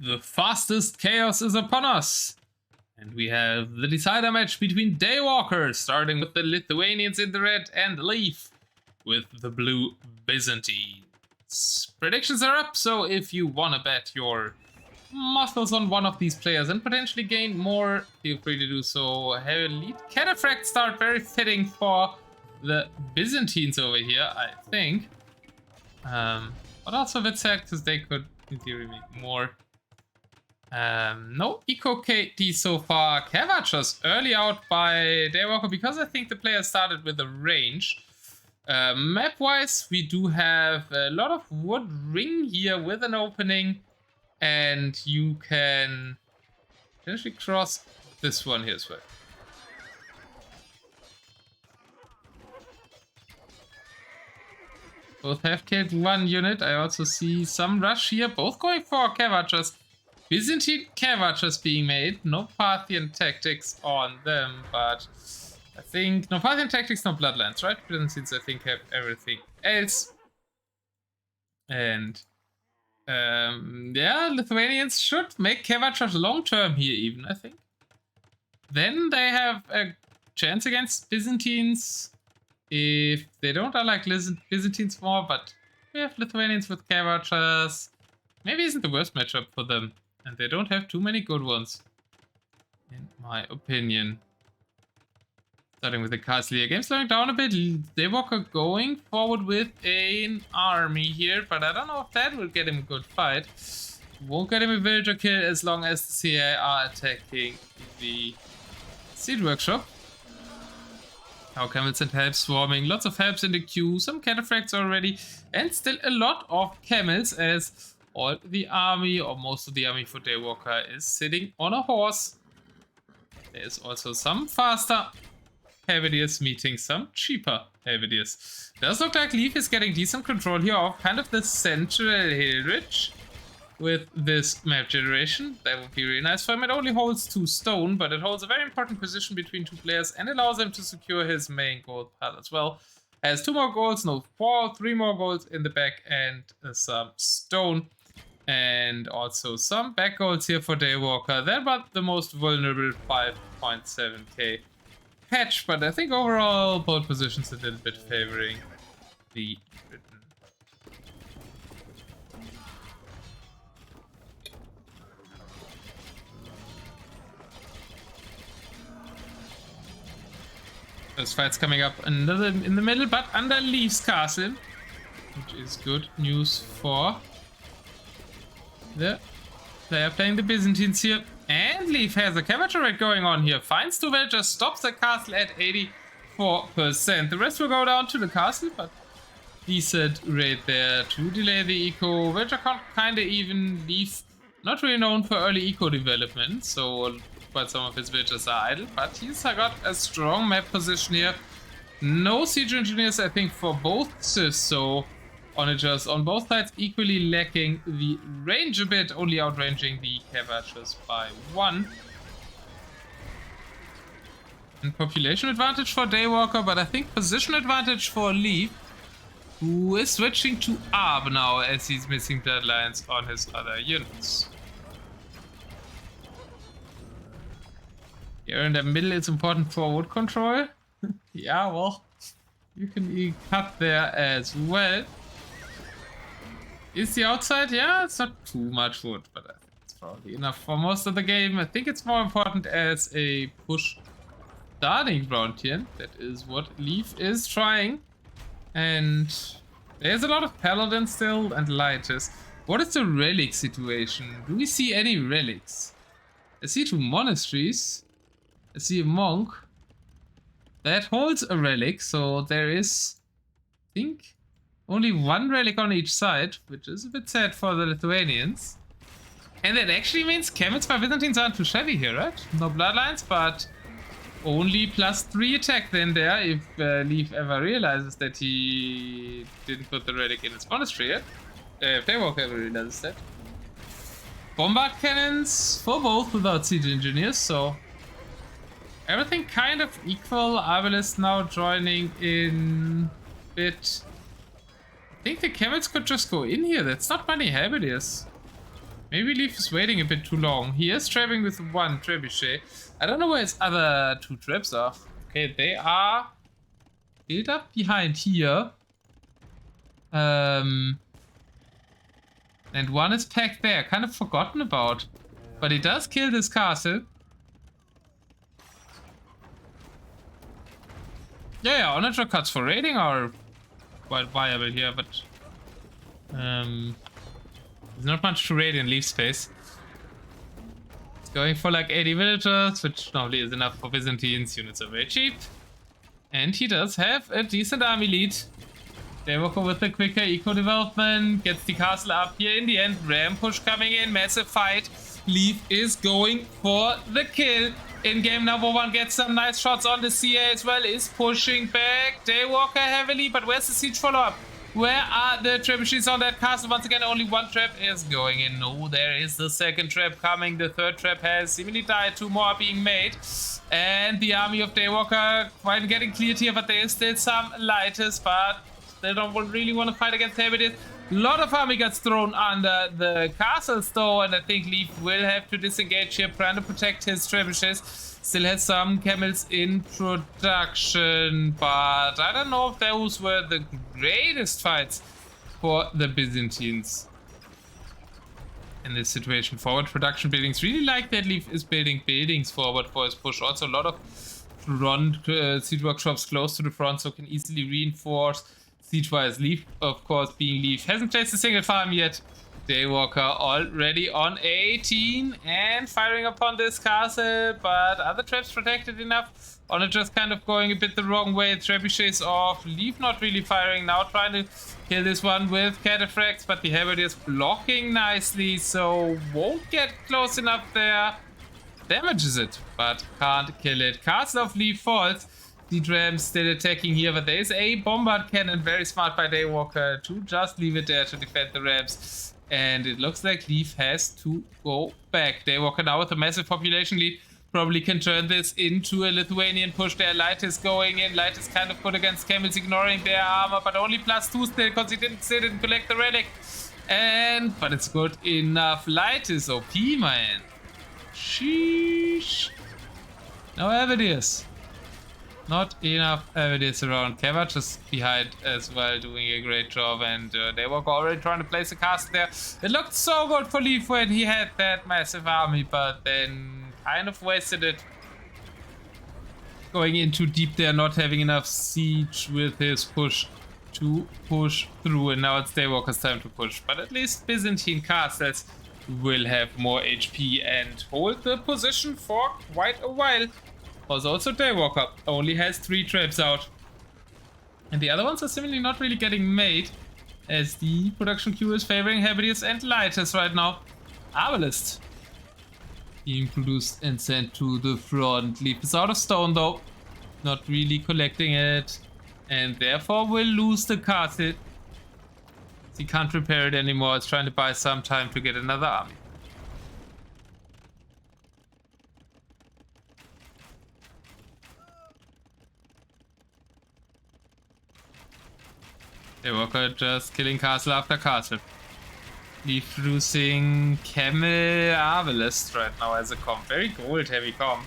The fastest chaos is upon us. And we have the decider match between Daywalker, starting with the Lithuanians in the red, and Leaf with the blue Byzantines. Predictions are up, so if you want to bet your muscles on one of these players and potentially gain more, feel free to do so. Lead Cataphract start, very fitting for the Byzantines over here, I think. But also a bit sad, because they could, in theory, make more. No Eco KT so far. Cavachers early out by Daywalker because I think the player started with a range. Map-wise, we do have a lot of wood ring here with an opening, and you can potentially cross this one here as well. Both have killed one unit. I also see some rush here, both going for Cavachers. Byzantine Cavachers being made. No Parthian tactics on them, but I think no Parthian tactics, no Bloodlines, right? Byzantines, I think, have everything else. And yeah, Lithuanians should make Cavachers long term here, even, I think. Then they have a chance against Byzantines if they don't. I like Byzantines more, but we have Lithuanians with Cavachers. Maybe isn't the worst matchup for them. And they don't have too many good ones, in my opinion. Starting with the castle here. Game slowing down a bit. Daywalker going forward with an army here, but I don't know if that will get him a good fight. Won't get him a villager kill as long as the CI are attacking the seed workshop. Now camels and helps swarming. Lots of helps in the queue. Some cataphracts already. And still a lot of camels, as all the army, or most of the army for Daywalker, is sitting on a horse. There's also some faster Helvediers meeting some cheaper Helvediers. Does look like Leaf is getting decent control here of kind of the central hill ridge with this map generation. That would be really nice for him. It only holds 2 stone, but it holds a very important position between 2 players and allows him to secure his main gold pile as well. Has 2 more golds, no 3 more golds in the back, and some stone. And also some back golds here for Daywalker. They're about the most vulnerable 5.7k patch, but I think overall both positions a little bit favoring the Britain. There's fights coming up in the middle, but under Leaf's castle, which is good news for they are playing the Byzantines here, and Leaf has a Cavacher raid going on here. Finds 2 villagers, stops the castle at 84%. The rest will go down to the castle, but decent raid there to delay the eco. Villager count kinda even. Leaf not really known for early eco development, so quite some of his villagers are idle, but he's got a strong map position here. No siege engineers, I think, for both sys, so onagers on both sides equally lacking the range a bit, only outranging the Cavachers by 1. And population advantage for Daywalker, but I think position advantage for Leaf, who is switching to Arb now as he's missing bloodlines on his other units. Here in the middle, it's important for wood control. Yeah, well, you can cut there as well. Is the outside? Yeah, it's not too much wood, but I think it's probably enough for most of the game. I think it's more important as a push starting ground here. That is what Leaf is trying. And there's a lot of paladins still and lighters. What is the relic situation? Do we see any relics? I see 2 monasteries. I see a monk that holds a relic, so there is, I think, only 1 relic on each side, which is a bit sad for the Lithuanians. And that actually means camels by Byzantines aren't too shabby here, right? No bloodlines, but only +3 attack then there if Leaf ever realizes that he didn't put the relic in his monastery yet. If Daywalker ever realizes that. Bombard cannons for both without siege engineers, so everything kind of equal. Arbalest now joining in a bit. I think the camels could just go in here. That's not many Helvediers. Maybe Leaf is waiting a bit too long. He is trapping with one trebuchet. I don't know where his other two traps are. Okay, they are built up behind here. And one is packed there. Kind of forgotten about. But he does kill this castle. Yeah, onager cuts for raiding are quite viable here, but there's not much to raid in Leaf space. It's going for like 80 villagers, which normally is enough for Byzantines. Units are very cheap. And he does have a decent army lead. Daywalker with the quicker eco development gets the castle up here in the end. Ram push coming in, massive fight. Leaf is going for the kill. In game number 1, gets some nice shots on the CA as well. Is pushing back Daywalker heavily, but where's the siege follow-up? Where are the trebuchets on that castle? Once again, only one trap is going in. No, there is the second trap coming. The third trap has seemingly died. 2 more are being made. And the army of Daywalker quite getting cleared here, but there is still some lighters, but they don't really want to fight against Heavies. A lot of army gets thrown under the castles though, and I think Leaf will have to disengage here, trying to protect his trebuchets. Still has some camels in production, but I don't know if those were the greatest fights for the Byzantines in this situation. Forward production buildings, really like that Leaf is building buildings forward for his push. Also a lot of front siege workshops close to the front, so can easily reinforce siege-wise. Leaf, of course, being Leaf, hasn't placed a single farm yet. Daywalker already on 18 and firing upon this castle, but other traps protected enough. Onager just kind of going a bit the wrong way. Trebuchets off. Leaf not really firing now, trying to kill this one with cataphracts, but the Halberd is blocking nicely, so won't get close enough there. Damages it, but can't kill it. Castle of Leaf falls. The Drams still attacking here, but there is a bombard cannon. Very smart by Daywalker to just leave it there to defend the Rams. And it looks like Leaf has to go back. Daywalker now with a massive population lead probably can turn this into a Lithuanian push there. Light is going in. Light is kind of good against camels, ignoring their armor, but only +2 still because he didn't collect the relic. But it's good enough. Light is OP, man. Sheesh. No evidence. Not enough evidence around. Kelar just behind as well, doing a great job, and they were already trying to place a castle there. It looked so good for Leaf when he had that massive army, but then kind of wasted it. Going in too deep there, not having enough siege with his push to push through, and now it's Daywalker's time to push. But at least Byzantine castles will have more HP and hold the position for quite a while. Also Daywalker only has 3 traps out. And the other ones are similarly not really getting made, as the production queue is favoring Hebrius and Lighters right now. Arbalist being produced and sent to the front. Leaf is out of stone though, not really collecting it, and therefore will lose the castle. He can't repair it anymore. It's trying to buy some time to get another army. Daywalker just killing castle after castle. Leaf producing Camel Arbalist right now as a comp. Very gold heavy comp.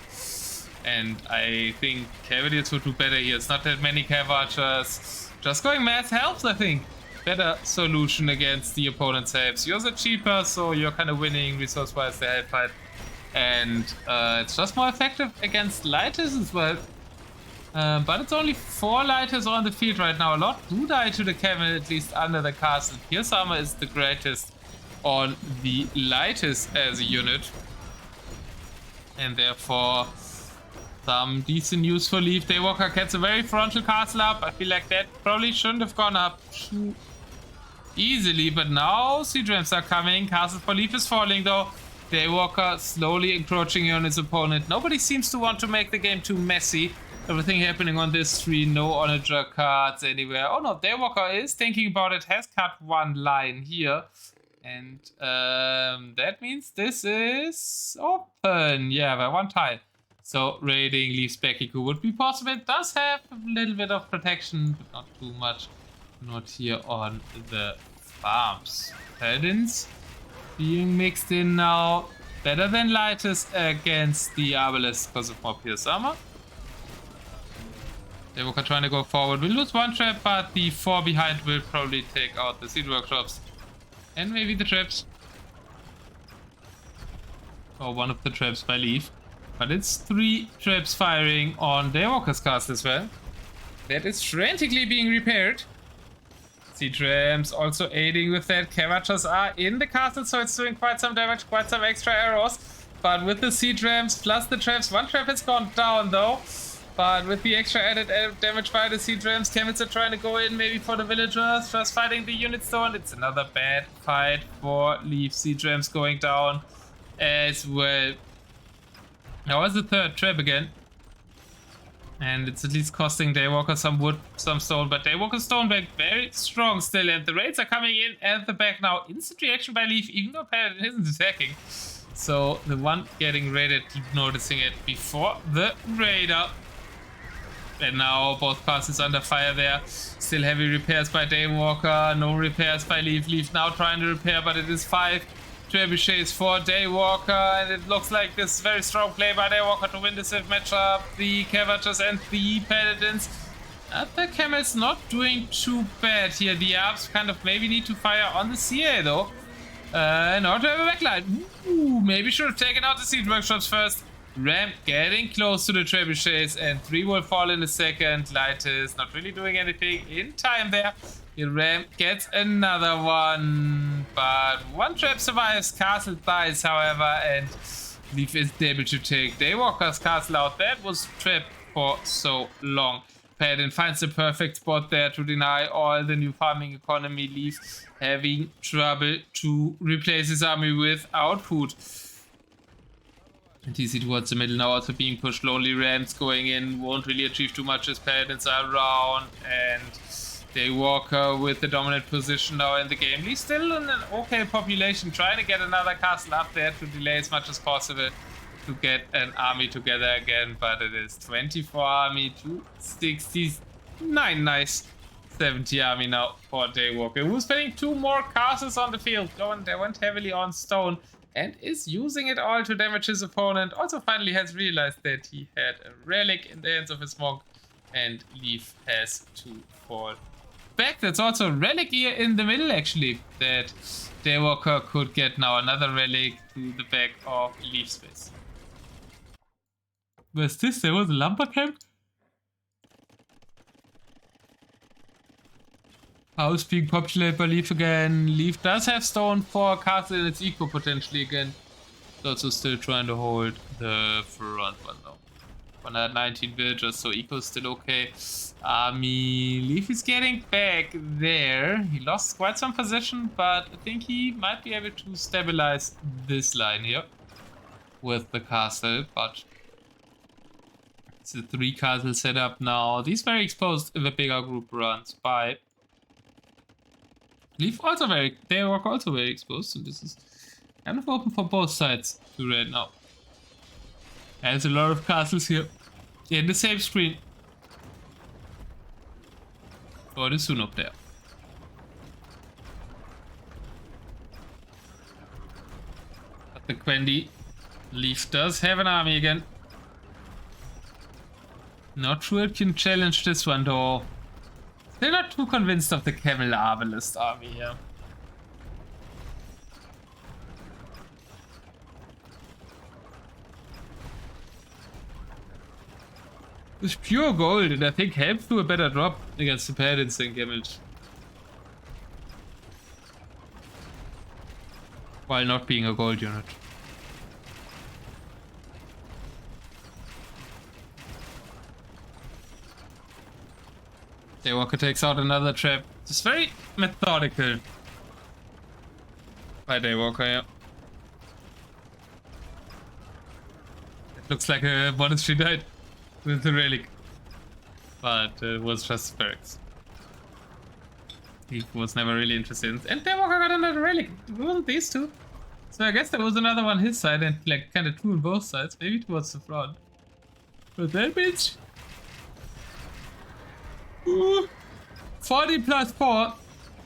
And I think Cavaliers would do better here. It's not that many Cav Archers. Just going mass helps, I think. Better solution against the opponent's helps. Yours are cheaper, so you're kind of winning resource-wise the help fight. And it's just more effective against Lighters as well. But it's only 4 Lighters on the field right now. A lot do die to the Camel, at least under the castle. Pierce armor is the greatest on the Lighters as a unit. And therefore, some decent use for Leaf. Daywalker gets a very frontal castle up. I feel like that probably shouldn't have gone up too easily. But now siege ramps are coming. Castle for Leaf is falling though. Daywalker slowly encroaching on his opponent. Nobody seems to want to make the game too messy. Everything happening on this tree, no onager cards anywhere. Oh no, Daywalker is thinking about it, has cut 1 line here. And that means this is open. Yeah, by 1 tile. So raiding Leaf's Beckiku would be possible. It does have a little bit of protection, but not too much. Not here on the farms. Paladins being mixed in now. Better than lightest against the Arbalest because of more pierce armor. Daywalker trying to go forward. We'll lose one trap, but the 4 behind will probably take out the seed workshops. And maybe the traps. Or one of the traps by Leaf. But it's 3 traps firing on Daywalker's castle as well. That is frantically being repaired. Siege rams also aiding with that. Cavachers are in the castle, so it's doing quite some damage, quite some extra arrows. But with the siege rams plus the traps, one trap has gone down though. But with the extra added damage by the siege rams, camels are trying to go in maybe for the villagers, just fighting the unit stone. It's another bad fight for Leaf. Siege rams going down as well. Now is the 3rd trap again. And it's at least costing Daywalker some wood, some stone. But Daywalker's stone back very strong still. And the raids are coming in at the back now. Instant reaction by Leaf, even though Paladin isn't attacking. So the one getting raided, keep noticing it before the raider. And now both castles under fire there. Still heavy repairs by Daywalker. No repairs by Leaf. Leaf now trying to repair, but it is 5 trebuchets for Daywalker, and it looks like this very strong play by Daywalker to win this matchup. The Cavachers and the Paladins. The Camels not doing too bad here. The Arabs kind of maybe need to fire on the CA though. In order to have a backline. Ooh, maybe should have taken out the siege workshops first. Ram getting close to the trebuchets, and 3 will fall in a second. Light is not really doing anything in time there. The Ram gets another one, but one trap survives. Castle dies, however, and Leaf is able to take Daywalker's castle out. That was trapped for so long. Paladin finds the perfect spot there to deny all the new farming economy. Leaf having trouble to replace his army with output. TC towards the middle now also being pushed. Lonely Rams going in, won't really achieve too much as Paladins are around, and Daywalker with the dominant position now in the game. He's still in an okay population, trying to get another castle up there to delay as much as possible to get an army together again, but it is 24 army to 69. Nice 70 army now for Daywalker, who's putting 2 more castles on the field. They went heavily on stone and is using it all to damage his opponent. Also finally has realized that he had a relic in the hands of his monk, and Leaf has to fall back. That's also a relic here in the middle actually, that Daywalker could get now. Another relic to the back of Leaf's base. Where's this? There was a lumber camp? House being populated by Leaf again. Leaf does have stone for a castle in its eco potentially again. It's also still trying to hold the front one though. 119 villagers, so eco is still okay. Army. Leaf is getting back there. He lost quite some position, but I think he might be able to stabilize this line here with the castle. But it's a 3 castle setup now. These very exposed if a bigger group runs by. Leaf also Daywalker also very exposed, so this is kind of open for both sides to raid now. There's a lot of castles here in the same screen. Or is soon up there. But the Quendi. Leaf does have an army again. Not sure it can challenge this one though. They're not too convinced of the Camel Arbalest army here. It's pure gold, and I think helps to a better drop against the Paladins than Camels. While not being a gold unit. Daywalker takes out another trap. It's very methodical by Daywalker, yeah. It looks like a monastery died with the relic, but it was just barracks. He was never really interested in, and Daywalker got another relic. It wasn't these 2, so I guess there was another one his side, and like kind of 2 on both sides, maybe towards the front. But that means 40 plus 4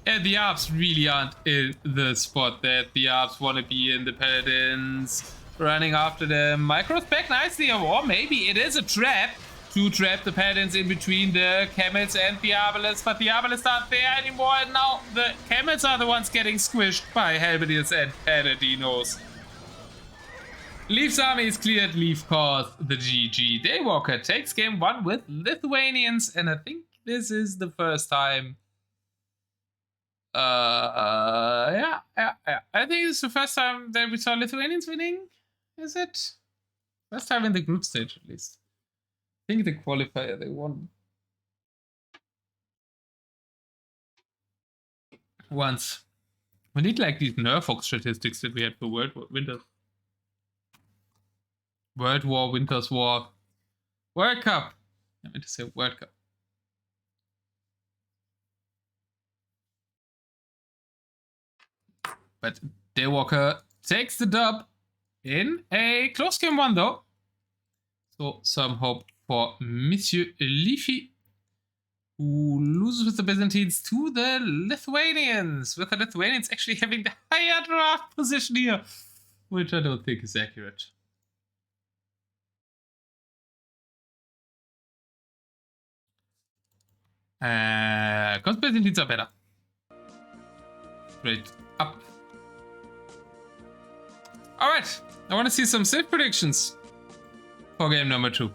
And the Arps really aren't in the spot that the Arps want to be in. The Paladins running after them. Micros back nicely, or maybe it is a trap to trap the Paladins in between the Camels and the Arbalists, but the Arbalists aren't there anymore, and now the Camels are the ones getting squished by Halberdiers and Paladinos. Leaf's army is cleared. Leaf calls the GG. Daywalker takes game 1 with Lithuanians, and I think this is the first time. Yeah. I think it's the first time that we saw Lithuanians winning. Is it? First time in the group stage, at least. I think the qualifier they won once. We need like these Nerfox statistics that we had for World War Winters. World War, Winters War, World Cup. I meant to say World Cup. But Daywalker takes the dub in a close game 1 though. So some hope for Monsieur Leafy, who loses with the Byzantines to the Lithuanians, with the Lithuanians actually having the higher draft position here, which I don't think is accurate. Because Byzantines are better. Straight up. Alright, I want to see some safe predictions for game number 2.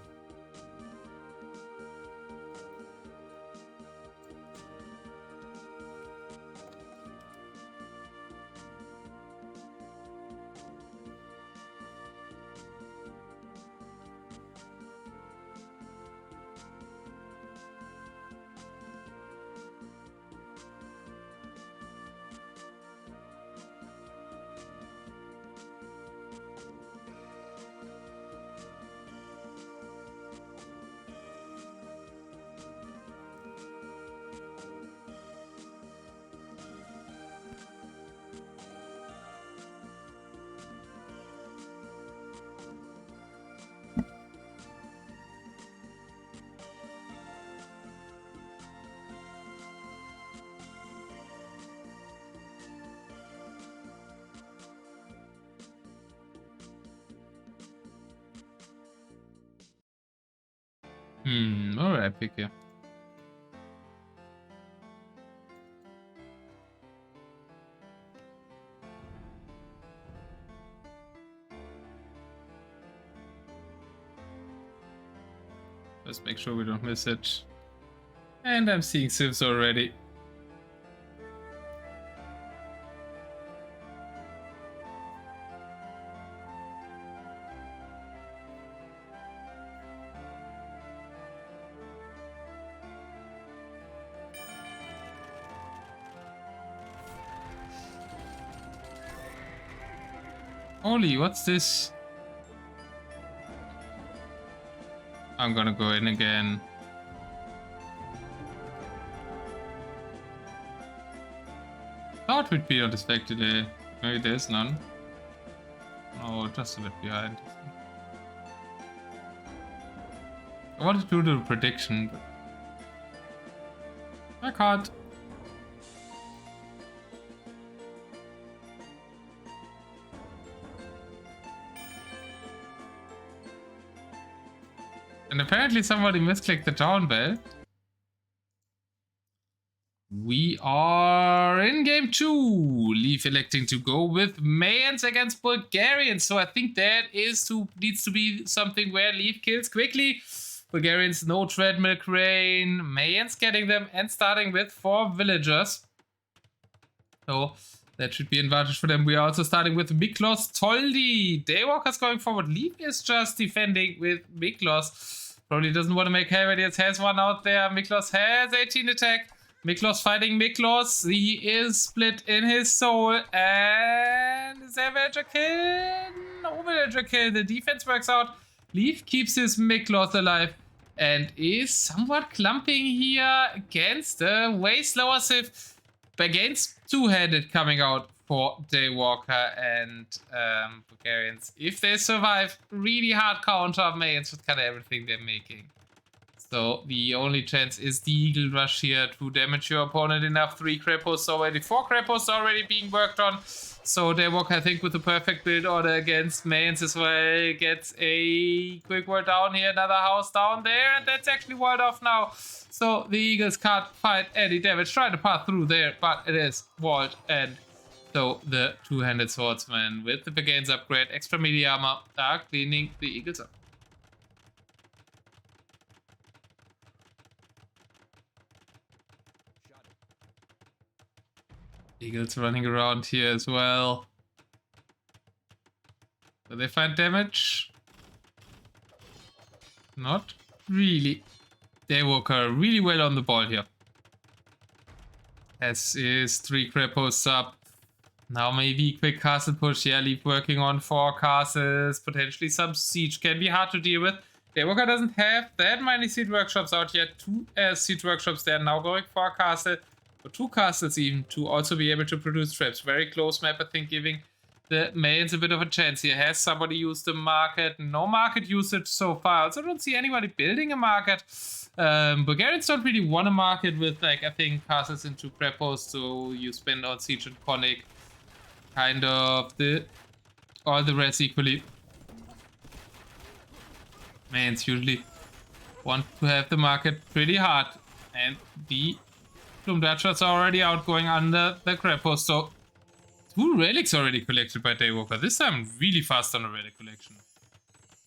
Alright, pick here. Let's make sure we don't miss it. And I'm seeing Civs already. Holy, what's this? I'm gonna go in again. Thought we'd be on this back today. Maybe there's none. Oh, just a bit behind. I wanted to do the prediction, but I can't. And apparently somebody misclicked the down bell. We are in game 2. Leaf electing to go with Mayans against Bulgarians. So I think that needs to be something where Leaf kills quickly. Bulgarians, no treadmill crane. Mayans getting them and starting with 4 villagers. So that should be an advantage for them. We are also starting with Miklos Toldi. Daywalker's going forward. Leaf is just defending with Miklos. Probably doesn't want to make Halberdiers. Has one out there. Miklos has 18 attack. Miklos fighting Miklos. He is split in his soul. And is there a villager kill? No villager kill. The defense works out. Leaf keeps his Miklos alive. And is somewhat clumping here against the way slower Civ. Against two-handed coming out for Daywalker and Bulgarians. If they survive, really hard counter Mayans with kind of everything they're making. So the only chance is the Eagle Rush here to damage your opponent enough. 3 crab posts already, 4 crab posts already being worked on. So Daywalker, I think, with the perfect build order against mains as well, gets a quick wall down here, another house down there, and that's actually walled off now. So the Eagles can't fight any damage, trying to pass through there, but it is walled. And so the two-handed swordsman with the Beggains upgrade, extra melee armor, are cleaning the Eagles up. Eagles running around here as well. Do they find damage? Not really. Daywalker really well on the ball here. As is 3 crab posts up. Now maybe quick castle push. Yeah, leave working on 4 castles. Potentially some siege can be hard to deal with. Daywalker doesn't have that many siege workshops out yet. 2 siege workshops. They are now going for a castle. For 2 castles even, to also be able to produce traps. Very close map, I think, giving the mains a bit of a chance here. Has somebody used the market? No market usage so far. I also don't see anybody building a market. Bulgarians don't really want a market with, like, I think, castles into crab posts, so you spend on siege and conic. Kind of all the rest equally. Mains usually want to have the market pretty hard. And the Plumed Archers are already out going under the crab post, so 2 relics already collected by Daywalker. This time really fast on a relic collection.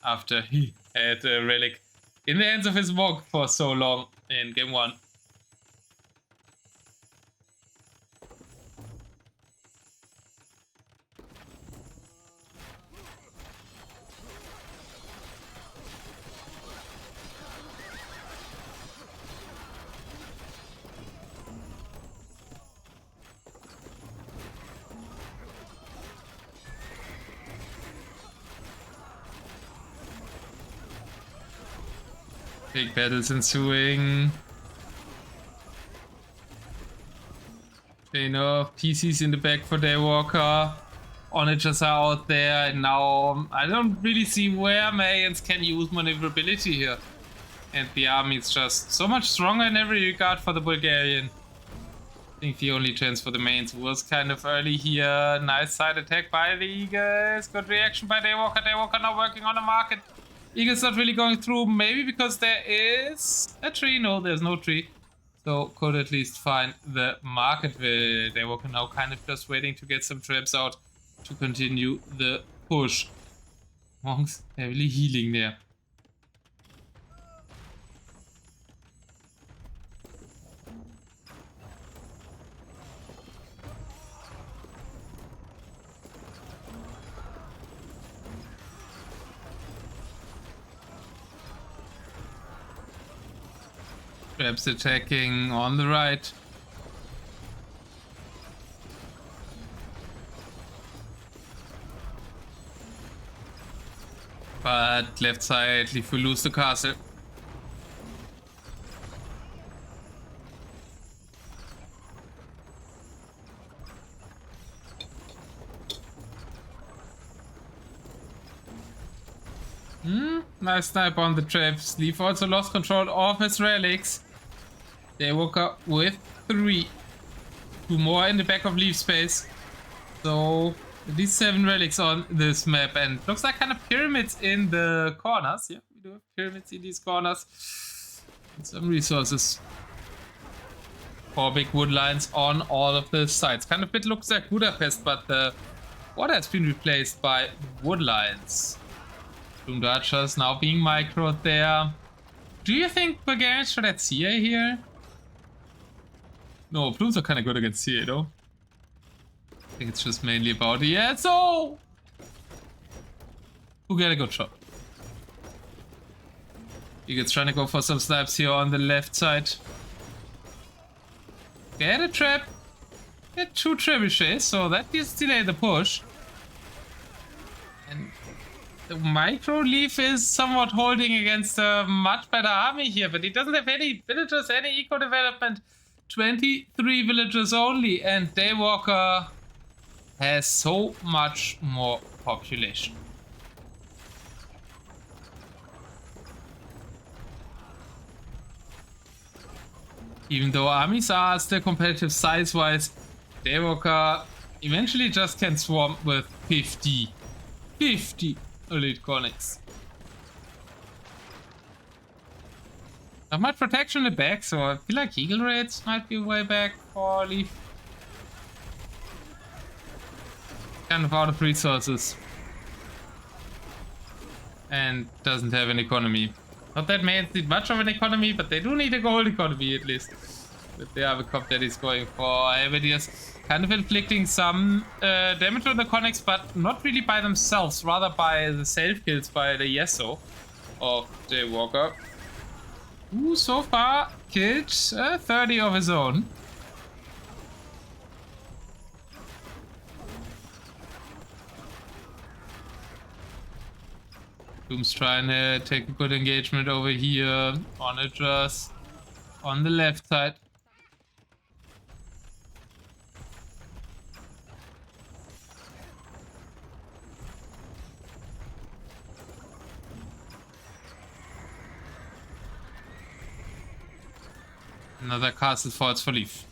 After he had a relic in the hands of his monk for so long in game 1. Big battles ensuing. Chain of PCs in the back for Daywalker. Onagers are out there, and now I don't really see where Mayans can use maneuverability here. And the army is just so much stronger in every regard for the Bulgarian. I think the only chance for the mains was kind of early here. Nice side attack by the Eagles. Good reaction by Daywalker. Daywalker now working on the market. Eagles not really going through, maybe because there is a tree. No, there's no tree. So could at least find the market. Daywalker now kind of just waiting to get some traps out to continue the push. Monks heavily healing there. Traps attacking on the right. But left side, if we lose the castle. Nice snipe on the traps. Leaf also lost control of his relics. Daywalker with 3. 2 more in the back of Leaf space. So at least 7 relics on this map, and looks like kind of pyramids in the corners. Yeah, we do have pyramids in these corners. And some resources. 4 big wood lines on all of the sides. Kind of bit looks like Budapest, but the water has been replaced by wood lines. Plumed Archers now being microed there. Do you think Bulgarians should add CA here? No, Plumes are kind of good against CA though. I think it's just mainly about the so who get a good shot. Eagles trying to go for some snipes here on the left side. Get a trap. Get 2 trebuchets, so that is delay the push. And the micro leaf is somewhat holding against a much better army here, but he doesn't have any villagers, any eco development. 23 villagers only, and Daywalker has so much more population. Even though armies are still competitive size-wise, Daywalker eventually just can swarm with 50 elite conics. Not much protection in the back, so I feel like Eagle Raids might be a way back for Leaf. Kind of out of resources. And doesn't have an economy. Not that Maids need much of an economy, but they do need a gold economy at least. With the other cop that he's going for. Heavidius kind of inflicting some damage on the conics, but not really by themselves, rather by the self-kills by the Yeso of Daywalker. Who so far killed 30 of his own. Doom's trying to take a good engagement over here. Onagers on the left side. Another castle falls for Leaf.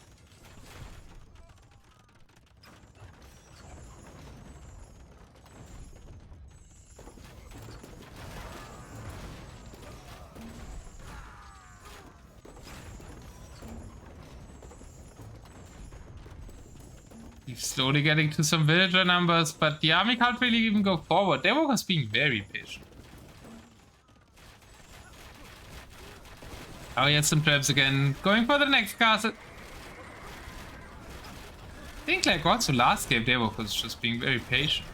Leaf slowly getting to some villager numbers, but the army can't really even go forward. Daywalker's being very patient. Oh, he has some traps again. Going for the next castle. I think like also last game, Daywalker was just being very patient.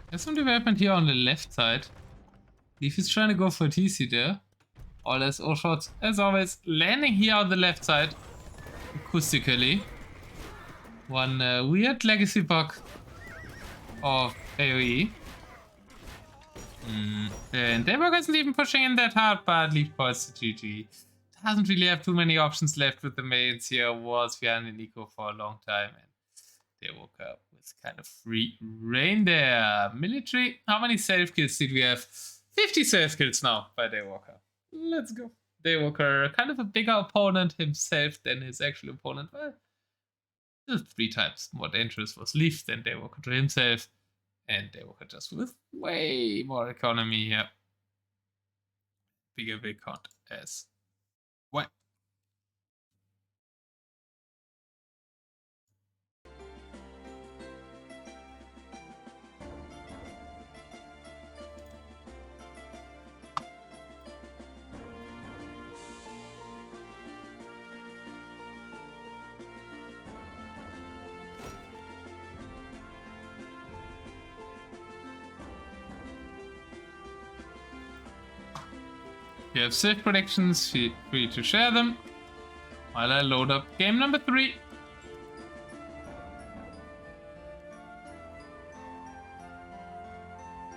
There's some development here on the left side. Leaf is trying to go for TC there. All those all shots, as always, landing here on the left side. Acoustically. One weird legacy bug of AoE. And Daywalker isn't even pushing in that hard, but Leaf points to GG. Doesn't really have too many options left with the mains here. Was Vian and Nico for a long time, and Daywalker was kind of free reign there. Military, how many self kills did we have? 50 self kills now by Daywalker. Let's go. Daywalker, kind of a bigger opponent himself than his actual opponent. Well, still 3 times more dangerous was Leaf than Daywalker to himself. And Daywalker just with way more economy here. Bigger big count as well. You have safe predictions, feel free to share them while I load up game number 3.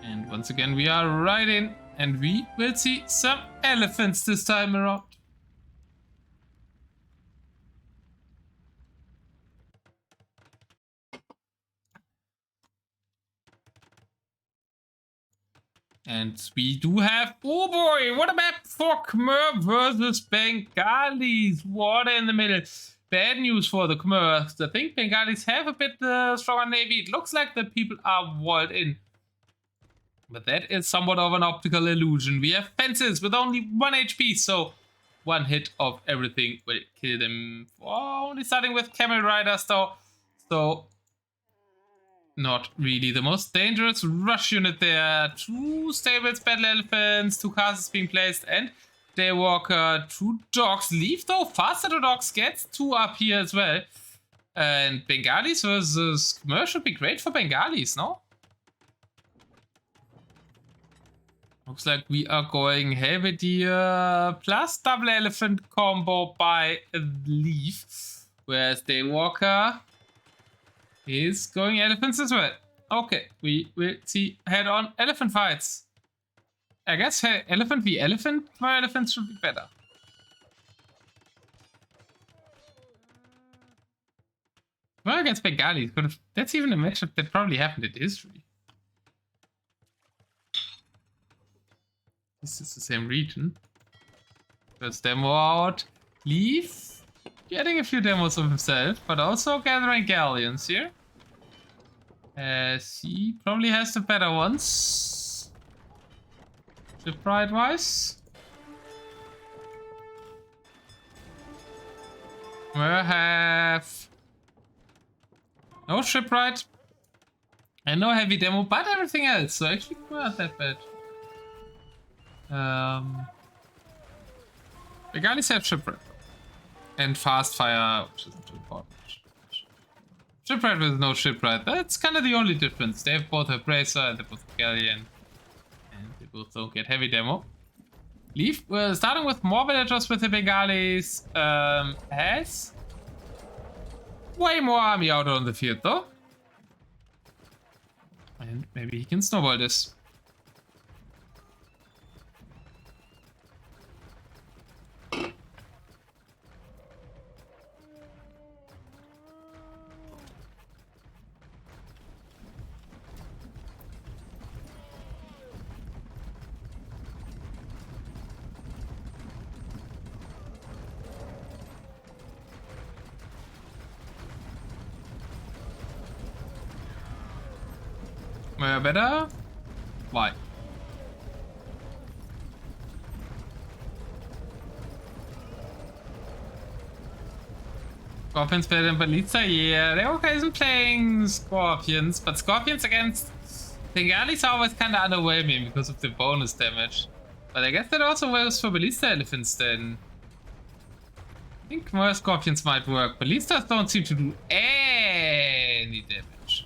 And once again, we are right in, and we will see some elephants this time around. And we do have, oh boy, what a map for Khmer versus Bengalis. Water in the middle. Bad news for the Khmers. I think Bengalis have a bit stronger navy. It looks like the people are walled in. But that is somewhat of an optical illusion. We have fences with only 1 HP, so 1 hit of everything will kill them. Oh, only starting with Camel Riders though. So not really the most dangerous rush unit there. 2 stables, battle elephants, 2 castles being placed, and Daywalker, 2 dogs. Leaf though, faster to dogs, gets 2 up here as well. And Bengalis versus Khmer should be great for Bengalis, no? Looks like we are going Helvetia plus double elephant combo by Leaf. Whereas Daywalker is going elephants as well. Okay, we will see head-on elephant fights. I guess elephant v elephant, my elephants should be better. Well, against Bengalis, but that's even a matchup that probably happened in history. This is the same region. First demo out. Leaf. Getting a few demos of himself, but also gathering galleons here. As he probably has the better ones. Shipwright wise. We have no shipwright and no heavy demo, but everything else, so actually not that bad. Bengalis have shipwright and fast fire, which isn't too important. Shipwright with no shipwright, that's kind of the only difference. They have both a bracer and they both galleon, and they both don't get heavy demo. Leaf, starting with more villagers with the Bengalis, has way more army out on the field though. And maybe he can snowball this. Better? Why? Scorpions better than Ballista? Yeah, Daywalker isn't playing Scorpions, but Scorpions against Bengalis are always kind of underwhelming because of the bonus damage. But I guess that also works for Ballista Elephants then. I think more Scorpions might work. Ballistas don't seem to do any damage.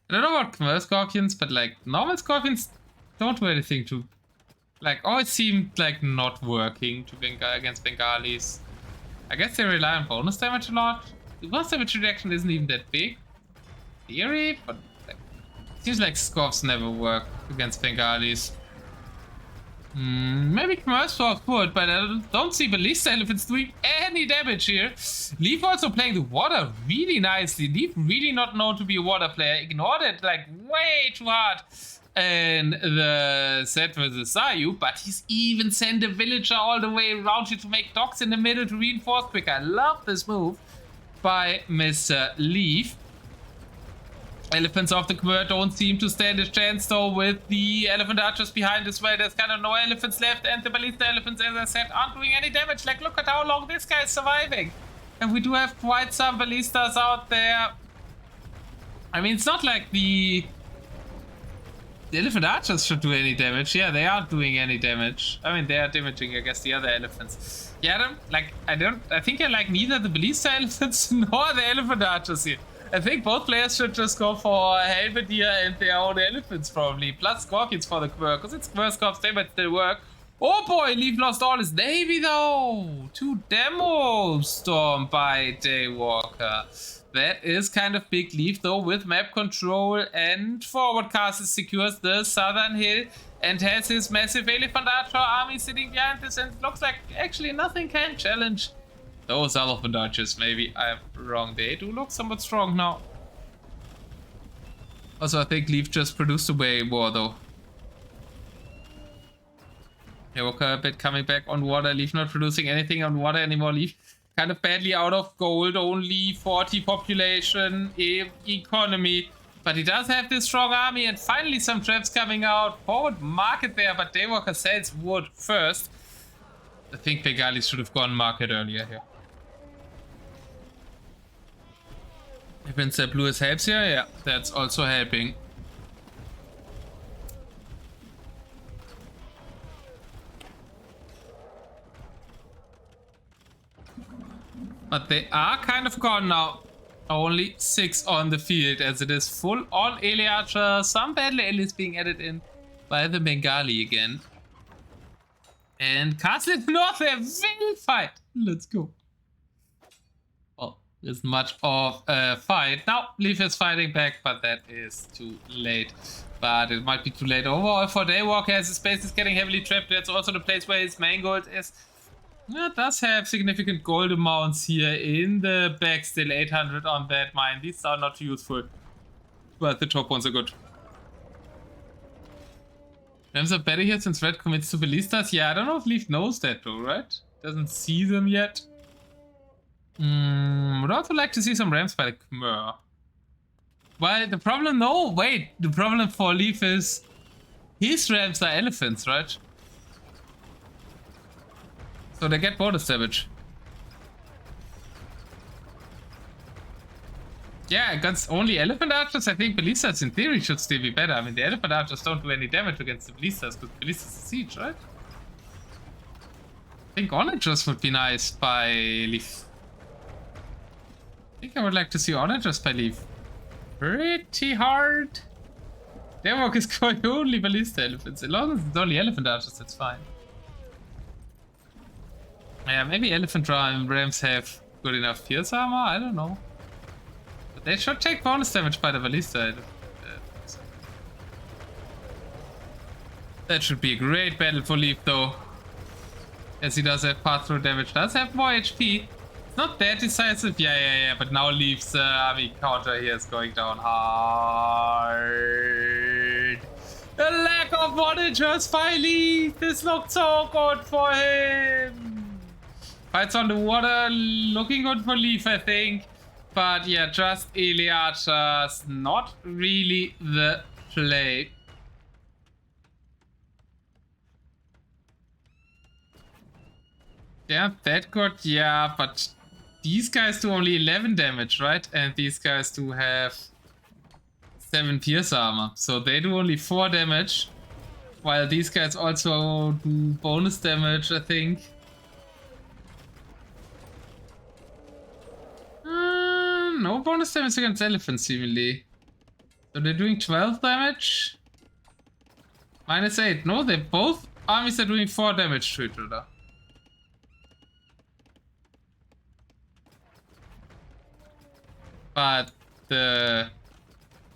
I don't know about commerce Scorpions, but like normal Scorpions don't do anything to, like, always seem like not working to against Bengalis. I guess they rely on bonus damage a lot. The bonus damage reduction isn't even that big. Theory, but like, seems like Scorps never work against Bengalis. Maybe commerce Scorps would, but I don't see Ballista Elephants doing any damage here. Leaf also playing the water really nicely. Leaf really not known to be a water player. Ignored it like way too hard. And the set versus Sayu, but he's even sent a villager all the way around here to make docks in the middle to reinforce quick. I love this move by Mr. Leaf. Elephants of the Khmer don't seem to stand a chance though with the Elephant Archers behind as well. There's kind of no elephants left, and the Ballista Elephants, as I said, aren't doing any damage. Like, look at how long this guy is surviving. And we do have quite some Ballistas out there. I mean, it's not like the Elephant Archers should do any damage. Yeah, they aren't doing any damage. I mean, they are damaging, I guess, the other elephants. Yeah, I think I like neither the Ballista Elephants nor the Elephant Archers here. I think both players should just go for Halberdier and their own elephants probably, plus Scorpions for the Khmer, because it's Khmer Scorps, they might still work. Oh boy, Leaf lost all his navy though! 2 demo stormed by Daywalker. That is kind of big. Leaf though with map control and forward castles secures the southern hill and has his massive Elephant Archer army sitting behind this, and it looks like actually nothing can challenge those Elephant Archers. Maybe I'm wrong. They do look somewhat strong now. Also, I think Leaf just produced away more though. Daywalker a bit coming back on water. Leaf not producing anything on water anymore. Leaf kind of badly out of gold. Only 40 population economy. But he does have this strong army, and finally some traps coming out. Forward market there, but Daywalker sells wood first. I think Bengalis should have gone market earlier here. If Blue helps here, yeah, that's also helping. But they are kind of gone now. Only 6 on the field, as it is full on Ele Archer. Some battle Ele being added in by the Bengali again. And Castle in the North, they will fight. Let's go. Well, there's much of a fight. Now, Leaf is fighting back, but that is too late. But it might be too late overall for Daywalker, as his space is getting heavily trapped. That's also the place where his main gold is. Yeah, does have significant gold amounts here in the back. Still 800 on that mine. These are not useful, but the top ones are good. Rams are better here since Red commits to Ballistas. Yeah, I don't know if Leaf knows that though, right? Doesn't see them yet. Would also like to see some Rams by the Khmer. Well, the problem, no, wait. The problem for Leaf is his Rams are elephants, right? So they get bonus damage. Yeah, against only Elephant Archers, I think Ballistas in theory should still be better. I mean, the Elephant Archers don't do any damage against the Ballistas because Ballistas is siege, right? I think onagers would be nice by Leaf. I think I would like to see onagers by Leaf. Pretty hard. Daywalker is going only Ballista Elephants. As long as it's only Elephant Archers, that's fine. Yeah, maybe Elephant Rams have good enough pierce armor, I don't know. They should take bonus damage by the Ballista. That should be a great battle for Leaf though. As he does have pass-through damage, does have more HP. It's not that decisive, yeah, but now Leaf's army counter here is going down hard. The lack of onagers by Leaf, this looked so good for him. Fights on the water, looking good for Leaf, I think. But yeah, just Ele Archers, not really the play. Yeah, that good, yeah, but these guys do only 11 damage, right? And these guys do have 7 pierce armor, so they do only 4 damage. While these guys also do bonus damage, I think. No bonus damage against elephants, seemingly. So they're doing 12 damage. -8. No, they both armies are doing 4 damage to each other. But the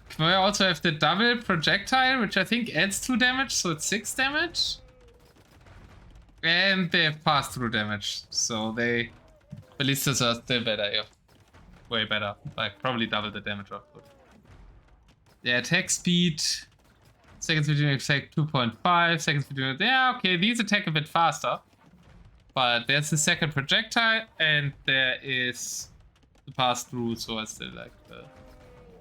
Khmer also have the double projectile, which I think adds 2 damage, so it's 6 damage. And they have pass-through damage, so they... Ballistas are still better, yeah. Way better, like probably double the damage output. Yeah, attack speed, seconds between attack 2.5, seconds between... Yeah, okay, these attack a bit faster. But there's the second projectile, and there is the pass-through, so I still like the...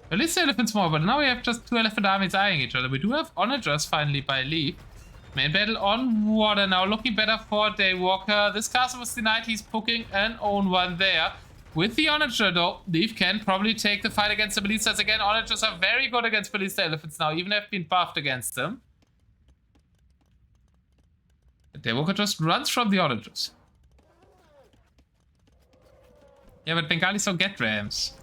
Ballista Elephants more, but now we have just 2 elephant armies eyeing each other. We do have onagers finally by Leaf. Main battle on water now, looking better for Daywalker. This castle was denied, he's poking an own one there. With the onager though, Leaf can probably take the fight against the Ballistas again. Onagers are very good against Ballista Elephants now, even have been buffed against them. Daywalker just runs from the onagers. Yeah, but Bengalis don't get rams.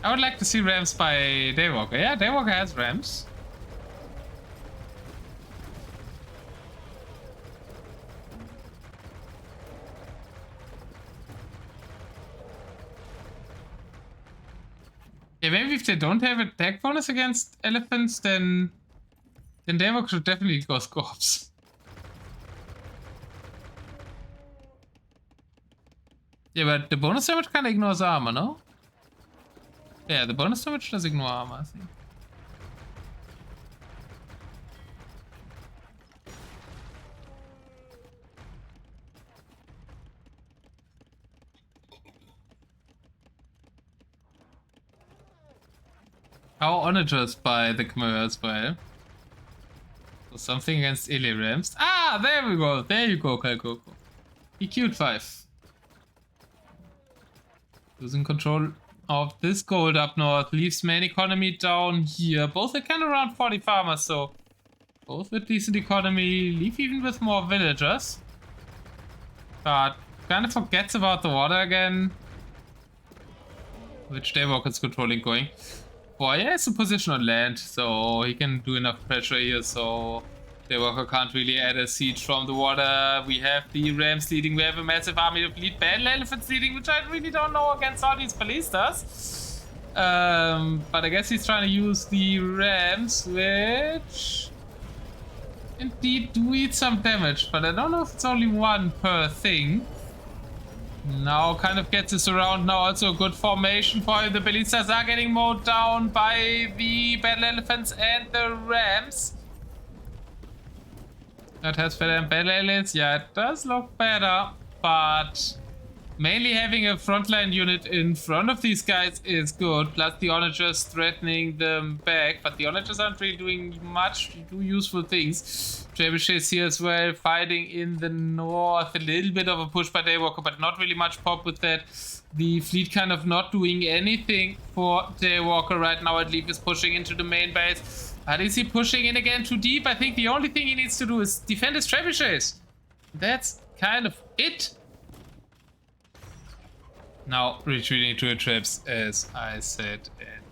I would like to see rams by Daywalker. Yeah, Daywalker has rams. Yeah, maybe if they don't have attack bonus against elephants, then Daywalker should definitely go Scorps. Yeah, but the bonus damage kind of ignores armor, no? Yeah, the bonus damage does ignore armor, I think. How onagers by the Khmer as well. So something against Ele Rams. Ah, there we go. There you go, Kalkoko. He queued 5. Losing control of this gold up north. Leaves main economy down here. Both are kind of around 40 farmers, so both with decent economy. Leaf even with more villagers. But kind of forgets about the water again. Which Daywalker is controlling going. Boy, he has a position on land, so he can do enough pressure here, so Daywalker can't really add a siege from the water. We have the Rams leading, we have a massive army of lead Bengali Elephants leading, which I really don't know against all these Ballistas. But I guess he's trying to use the Rams, which indeed do eat some damage, but I don't know if it's only 1 per thing. Now kind of gets this around. Now also a good formation for him. The ballistas are getting mowed down by the battle elephants and the rams. That has better than battle elephants. Yeah, it does look better, but mainly having a frontline unit in front of these guys is good. Plus the onagers threatening them back, but the onagers aren't really doing much to do useful things. Trebuchets here as well, fighting in the north. A little bit of a push by Daywalker, but not really much pop with that. The fleet kind of not doing anything for Daywalker right now. L3af is pushing into the main base. But is he pushing in again too deep? I think the only thing he needs to do is defend his trebuchets. That's kind of it. Now retreating to the traps, as I said, and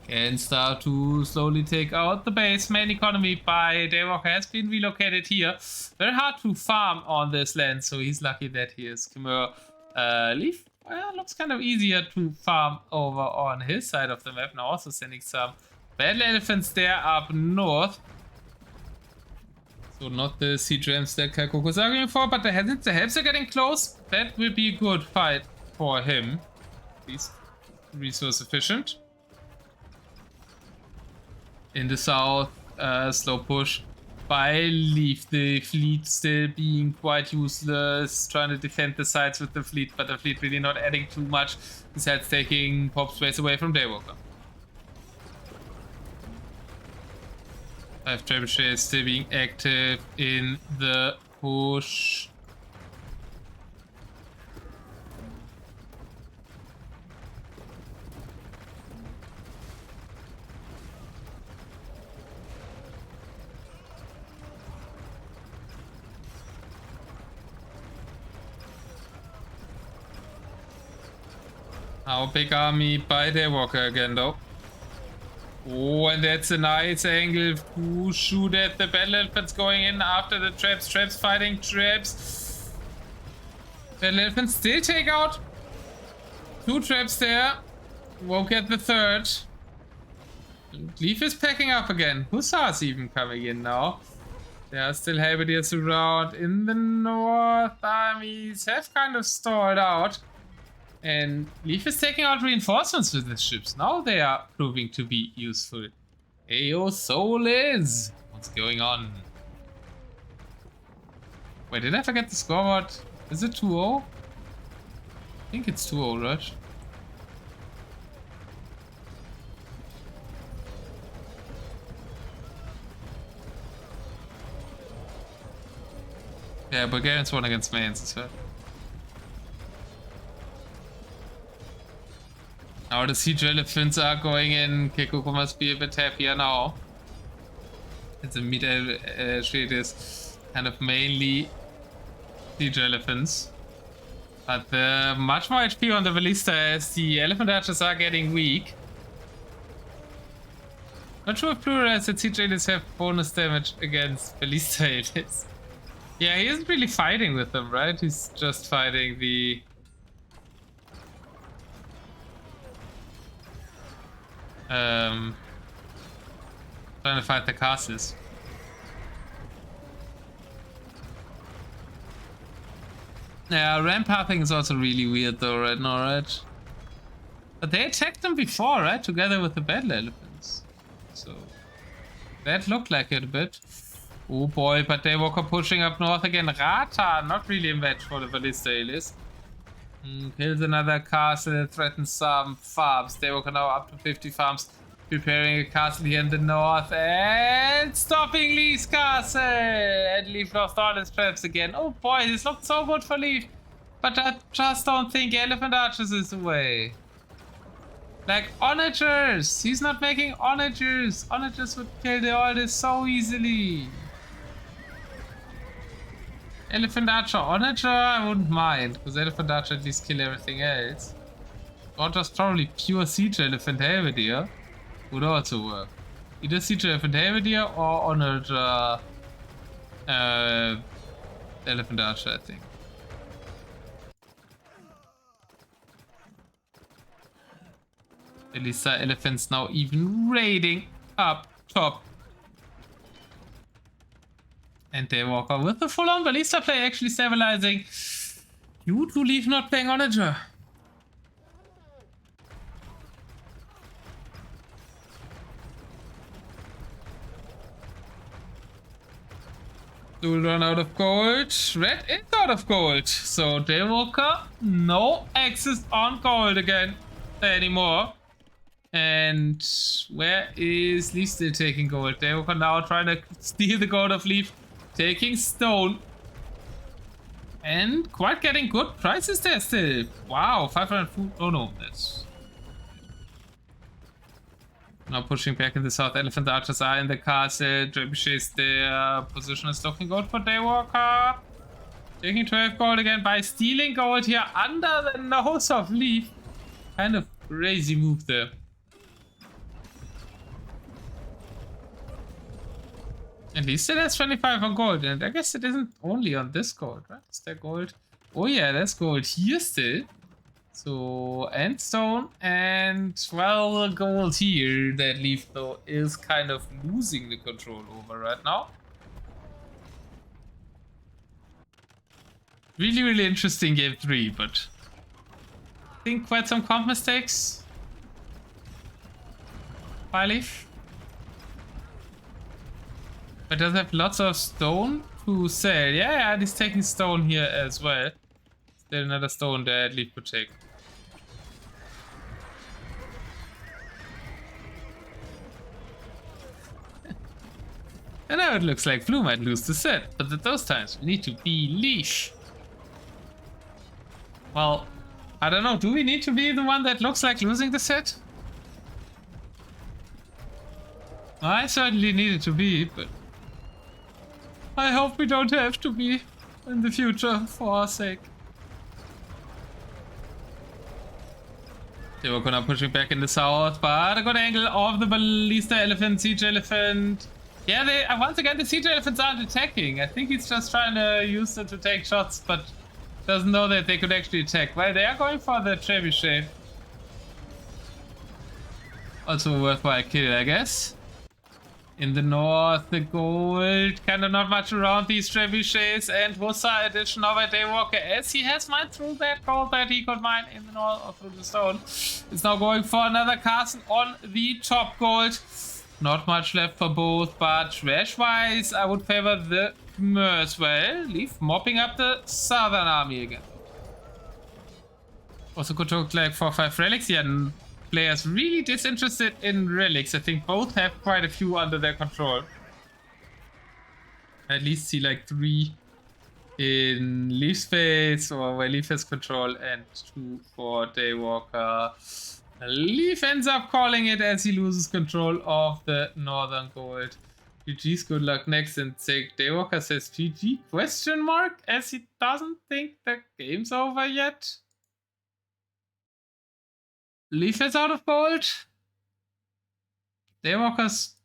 can start to slowly take out the base. Main economy by Daywalker has been relocated here. Very hard to farm on this land, so he's lucky that he is Khmer. Leaf, well, looks kind of easier to farm over on his side of the map. Now also sending some battle elephants there up north. So not the siege rams that Kalkoko was arguing for, but the helps are getting close. That will be a good fight for him. At least resource efficient. In the south, slow push by L3af. The fleet still being quite useless, trying to defend the sides with the fleet, but the fleet really not adding too much besides taking pop space away from Daywalker. 5 trebuchets still being active in the push. Our big army by Daywalker again though. Oh, and that's a nice angle to shoot at the battle elephants going in after the traps. Traps fighting traps. Battle elephants still take out 2 traps there. Won't get the 3rd. L3af is packing up again. Hussars even coming in now. There are still halberdiers around. In the north, armies have kind of stalled out. And L3af is taking out reinforcements with his ships. Now they are proving to be useful. Ayo, Souliz! What's going on? Wait, did I forget the scoreboard? Is it 2-0? I think it's 2-0, right? Yeah, Bulgarians won against Mayans as well. Now the siege elephants are going in. Kekoko must be a bit happier now. The mid shield is kind of mainly siege elephants. But much more HP on the ballista as the elephant archers are getting weak. Not sure if pluralized siege aliens have bonus damage against ballista aliens. Yeah, he isn't really fighting with them, right? He's just fighting the... trying to fight the castles. Yeah, rampathing is also really weird though right now, right? But they attacked them before, right? Together with the battle elephants. So that looked like it a bit. Oh boy, but Daywalker pushing up north again. Rata, not really a match for the ballista aliens. Kills another castle, threatens some farms. Daywalker now up to 50 farms. Preparing a castle here in the north and stopping L3af's castle. And L3af lost all his traps again. Oh boy, this looked so good for L3af. But I just don't think Elephant Archers is the way. Like onagers. He's not making onagers. Onagers would kill all this so easily. Elephant Archer onager, I wouldn't mind, because Elephant Archer at least kill everything else. Or just probably pure Siege Elephant Halberdier would also work. Either Siege Elephant Halberdier or onager Elephant Archer, I think. Ballista Elephants now even raiding up top. And Daywalker with the full-on Ballista play actually stabilizing You to leave not playing onager. Will run out of gold. Red is out of gold. So Daywalker, no access on gold again anymore. And where is Leaf still taking gold? Daywalker now trying to steal the gold of Leaf, taking stone. And quite getting good prices there still. Wow, 500 food. Oh no, that's... Now pushing back in the south. Elephant Archers are in the castle. Trebuchets there. Position is looking good for Daywalker. Taking 12 gold again by stealing gold here under the nose of Leaf. Kind of crazy move there. At least it has 25 on gold. And I guess it isn't only on this gold, right? Is there gold? Oh yeah, there's gold here still. So, and stone, and, well, gold here. That Leaf, though, is kind of losing the control over right now. Really, really interesting game 3, but I think quite some comp mistakes by Leaf. But does have lots of stone to sell. Yeah, and he's taking stone here as well. Still another stone that Leaf could take. And now it looks like Blue might lose the set, but at those times we need to be Leaf. Well, I don't know, do we need to be the one that looks like losing the set? I certainly needed to be, but I hope we don't have to be in the future for our sake. They were gonna push it back in the south, but a good angle of the Ballista Elephant, Siege Elephant. Yeah, they once again the Siege Elephants aren't attacking. I think he's just trying to use them to take shots, but doesn't know that they could actually attack. Well, they are going for the trebuchet. Also a worthwhile kill, I guess. In the north, the gold, kind of not much around these trebuchets, and Hussa addition of a Daywalker as he has mined through that gold that he could mine in the north or through the stone. Is now going for another castle on the top gold. Not much left for both, but trash-wise, I would favor the Khmer as well. Leaf mopping up the southern army again. Also could look like 4-5 relics. Yeah, players really disinterested in relics. I think both have quite a few under their control. At least see like 3 in Leaf's face or where Leaf has control, and 2 for Daywalker. Leaf ends up calling it as he loses control of the northern gold. GG's good luck next, and Daywalker says GG question mark as he doesn't think the game's over yet. Leaf is out of gold. Daywalker's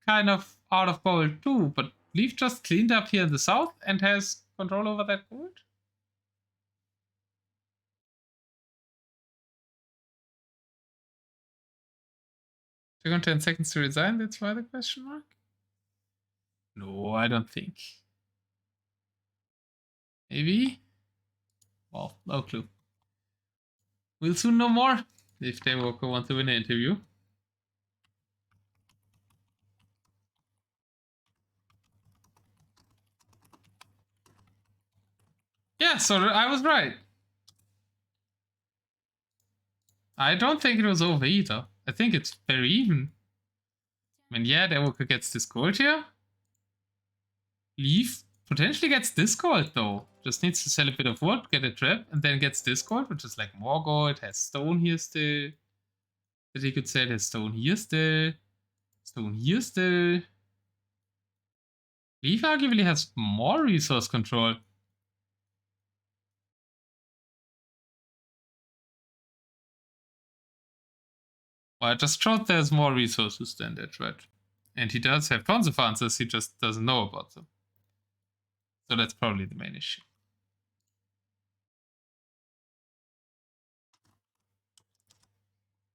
kind of out of gold too, but Leaf just cleaned up here in the south and has control over that gold. Second 10 seconds to resign, that's why the question mark? No, I don't think. Maybe? Well, no clue. We'll soon know more if Daywalker wants to win an interview. Yeah, so I was right. I don't think it was over either. I think it's very even. I mean, yeah, Daywalker gets this gold here. Leaf potentially gets this gold though. Just needs to sell a bit of wood, get a trap, and then gets this gold, which is like more gold. Has stone here still. That he could sell. Has stone here still. Stone here still. Leaf arguably has more resource control. Well, I just showed there's more resources than that, right? And he does have tons of answers, he just doesn't know about them. So that's probably the main issue.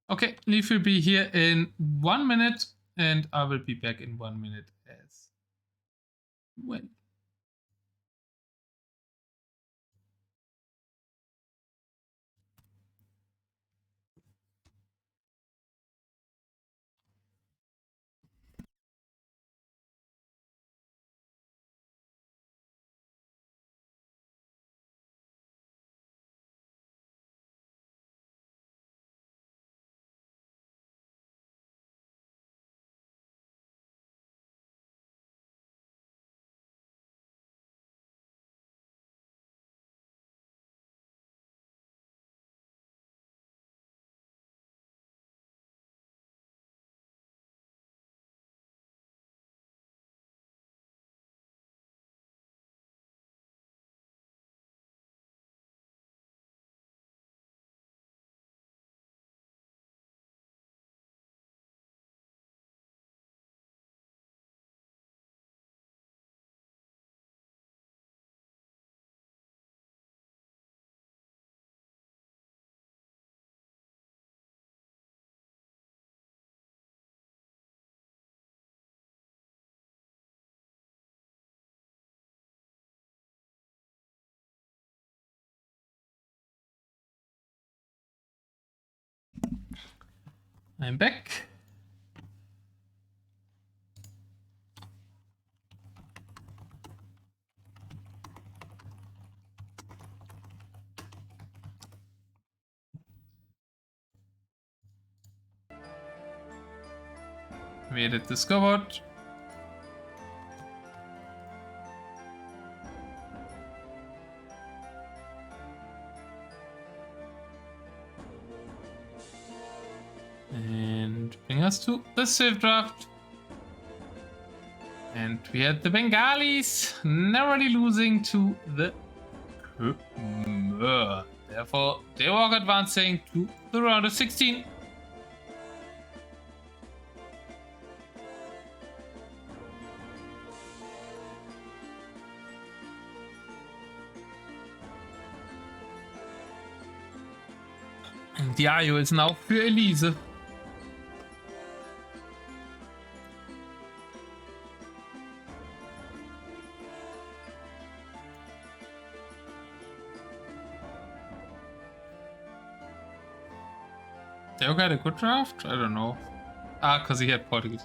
Okay, Leaf will be here in 1 minute, and I will be back in 1 minute as well. I'm back. Made it discovered. And bring us to the Civ draft. And we had the Bengalis narrowly losing to the therefore Daywalker advancing to the round of 16. Und die Ayo ist now für Elise. They got a good draft? I don't know. Ah, because he had Portuguese.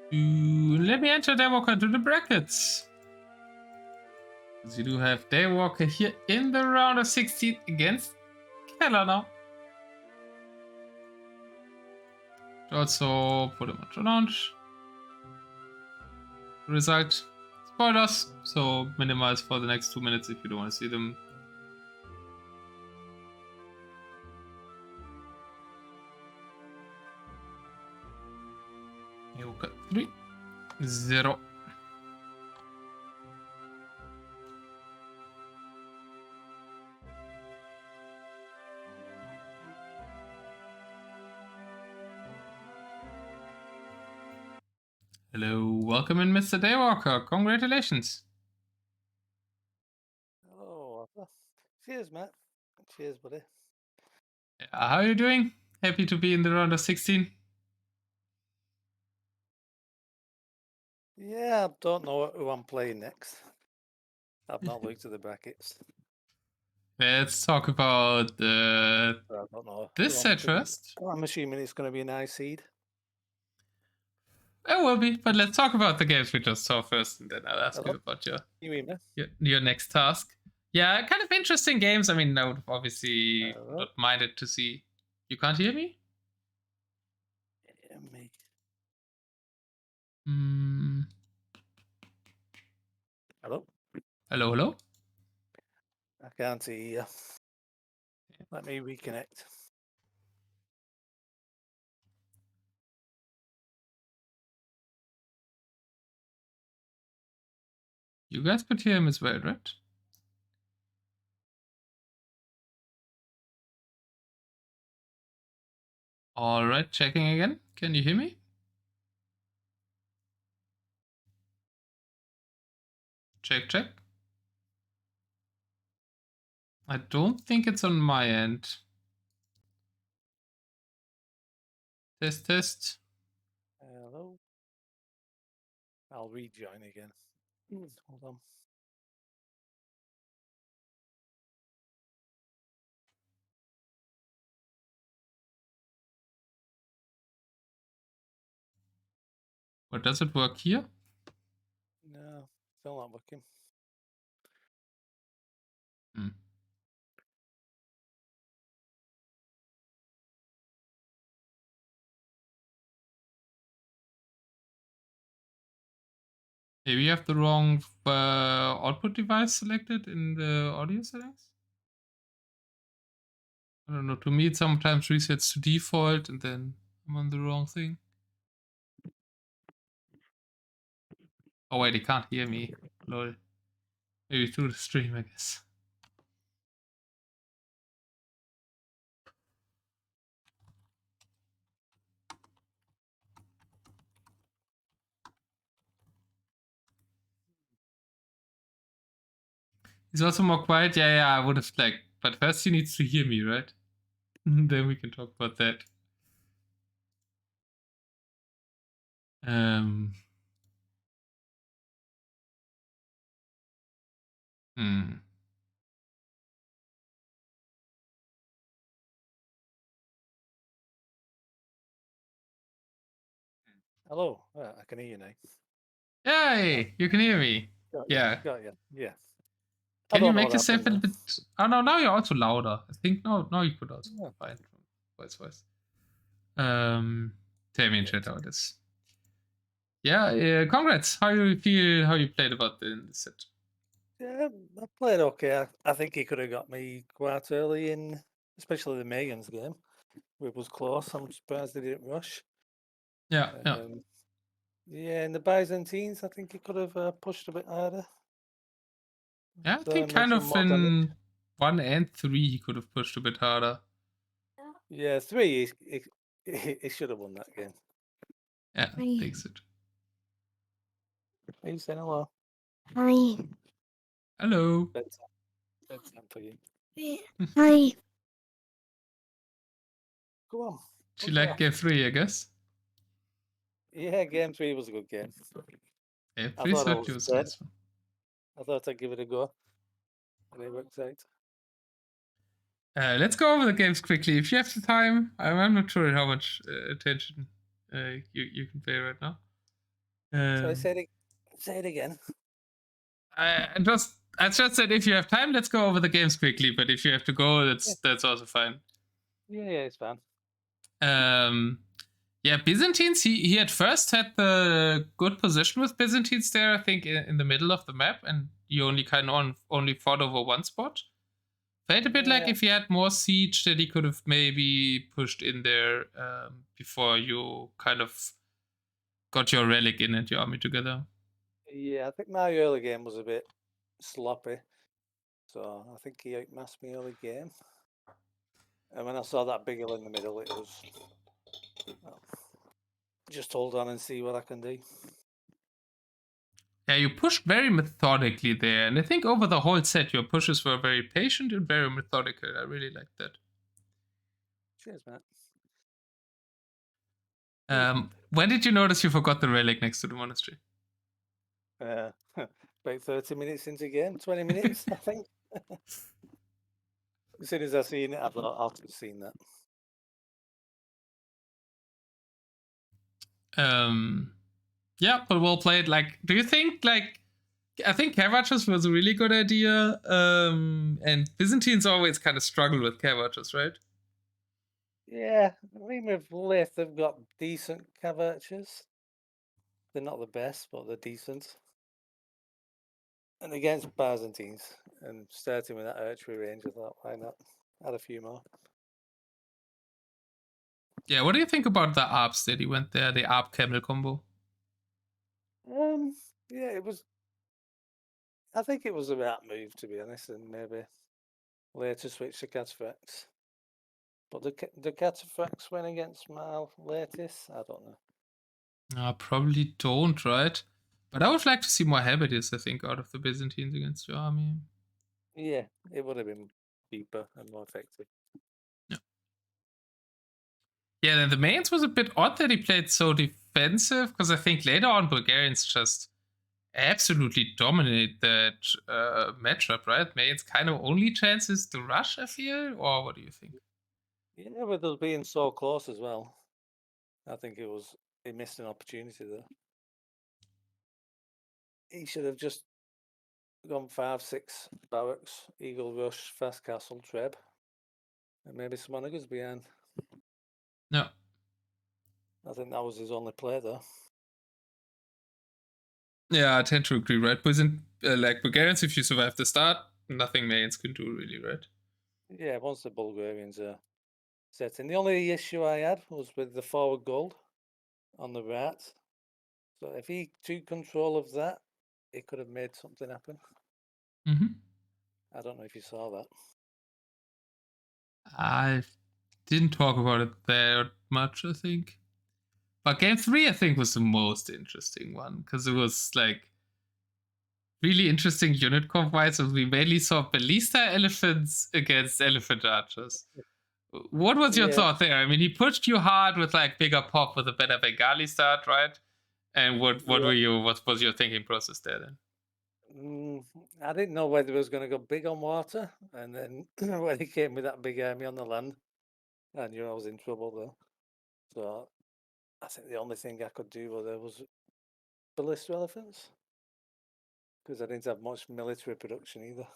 Let me enter Daywalker to the brackets. So you do have Daywalker here in the round of 16 against Kelar now. Also put him on launch. Result spoilers, so minimize for the next 2 minutes if you don't want to see them. Daywalker 3-0. Hello, welcome in, Mr. Daywalker. Congratulations. Hello. Cheers, Matt. Cheers, buddy. How are you doing? Happy to be in the round of 16. Yeah, I don't know who I'm playing next. I've not looked at the brackets. Let's talk about I don't know. this set first. I'm assuming it's going to be an ice seed. It will be, but let's talk about the games we just saw first, and then I'll ask you about your next task. Yeah, kind of interesting games. I mean, I would obviously not minded to see. You can't hear me? Yeah, me. Hello? Hello, hello? I can't hear you. Let me reconnect. You guys could hear him as well, right? Alright, checking again. Can you hear me? Check, check. I don't think it's on my end. Test, test. Hello? I'll rejoin again. Hold on. But does it work here? No, still not working. Maybe you have the wrong output device selected in the audio settings? I don't know, to me it sometimes resets to default and then I'm on the wrong thing. Oh wait, he can't hear me. Lol. Maybe through the stream, I guess. He's also more quiet. Yeah, I would have like. But first he needs to hear me, right? Then we can talk about that. Hello. I can hear you now. Yay! You can hear me. Got Yeah. Got you. Yeah. Can you make yourself a little bit? Oh no! Now you're also louder. I think no. You could also find voice. Tell me in chat how it is. Yeah. Congrats. How you feel? How you played about the set? Yeah, I played okay. I think he could have got me quite early in, especially the Megan's game. It was close. I'm surprised they didn't rush. Yeah. Yeah, in the Byzantines, I think he could have pushed a bit harder. Yeah, I think kind of in 1 and 3 he could have pushed a bit harder. Yeah, 3 he should have won that game. Yeah, I think so. Are you saying hello? Hi. Hello. Bedtime for you. Hi. Go on. She liked game 3, I guess. Yeah, game 3 was a good game. Yeah, 3 certainly was a nice one. I thought I'd give it a go. And it worked out. Let's go over the games quickly. If you have the time, I'm not sure how much attention you can pay right now. So say it again. I just said if you have time, let's go over the games quickly. But if you have to go, that's also fine. Yeah, it's fine. Yeah, Byzantines. He at first had the good position with Byzantines there. I think in the middle of the map, and you only only fought over one spot. Felt a bit like if he had more siege that he could have maybe pushed in there before you kind of got your relic in and your army together. Yeah, I think my early game was a bit sloppy. So I think he outmassed me early game. And when I saw that big hill in the middle, it was just hold on and see what I can do. Yeah, you pushed very methodically there, and I think over the whole set your pushes were very patient and very methodical. I really liked that. Cheers, Matt. When did you notice you forgot the relic next to the monastery? About 30 minutes into game, 20 minutes, I think. As soon as I seen it, I've seen that. Yeah, but well played. Like, do you think I think Carvages was a really good idea, and Byzantines always kind of struggle with Carvages, right? Yeah, I mean with Lith, they've got decent Carvages. They're not the best, but they're decent. And against Byzantines, and starting with that archery range, I thought, why not? Add a few more. Yeah, what do you think about the ARPs that he went there, the ARP camel combo? Yeah, it was. I think it was the right move, to be honest, and maybe later switch to Cataphracts. But the Cataphracts went against my latest. I don't know. Probably don't, right? But I would like to see more Habitus, I think, out of the Byzantines against your army. Yeah, it would have been deeper and more effective. Yeah, then the mains was a bit odd that he played so defensive, because I think later on Bulgarians just absolutely dominate that matchup, right? Mains kind of only chances to rush, I feel, or what do you think? Yeah, with us being so close as well, I think he missed an opportunity there. He should have just gone 5-6 barracks, Eagle Rush, Fast Castle, Treb, and maybe some onagers behind. No. I think that was his only play though. Yeah, I tend to agree, right? Like Bulgarians, if you survive the start, nothing mains can do, really, right? Yeah, once the Bulgarians are set in. The only issue I had was with the forward gold on the right. So if he took control of that, it could have made something happen. I don't know if you saw that. I didn't talk about it that much, I think. But game 3, I think, was the most interesting one, because it was like really interesting unit comp-wise was we mainly saw Ballista Elephants against Elephant Archers. What was your thought there? I mean, he pushed you hard with like bigger pop with a better Bengali start, right? And what was your thinking process there then? I didn't know whether he was going to go big on water, and then when he came with that big army on the land, I knew I was in trouble though. So I think the only thing I could do was Ballista Elephants, because I didn't have much military production either.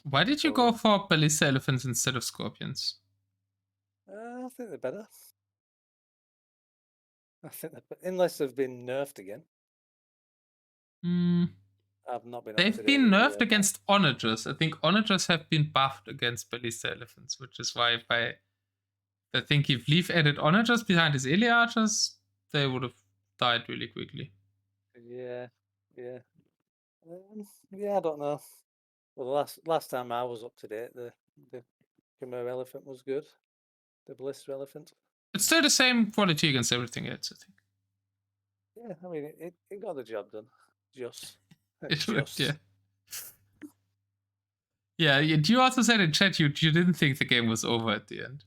Why did you go for Ballista Elephants instead of Scorpions? I think they're better. I think unless they've been nerfed again. I've not been. They've been nerfed against onagers. I think onagers have been buffed against Ballista Elephants, which is why I think if Leaf added onagers behind his Eli Archers, they would have died really quickly. Yeah. I don't know. Well, last time I was up to date, the Khmer Elephant was good. The Ballista Elephant. It's still the same quality against everything else, I think. Yeah, I mean, it got the job done. Just. It worked, yeah. Yeah, you also said in chat you didn't think the game was over at the end.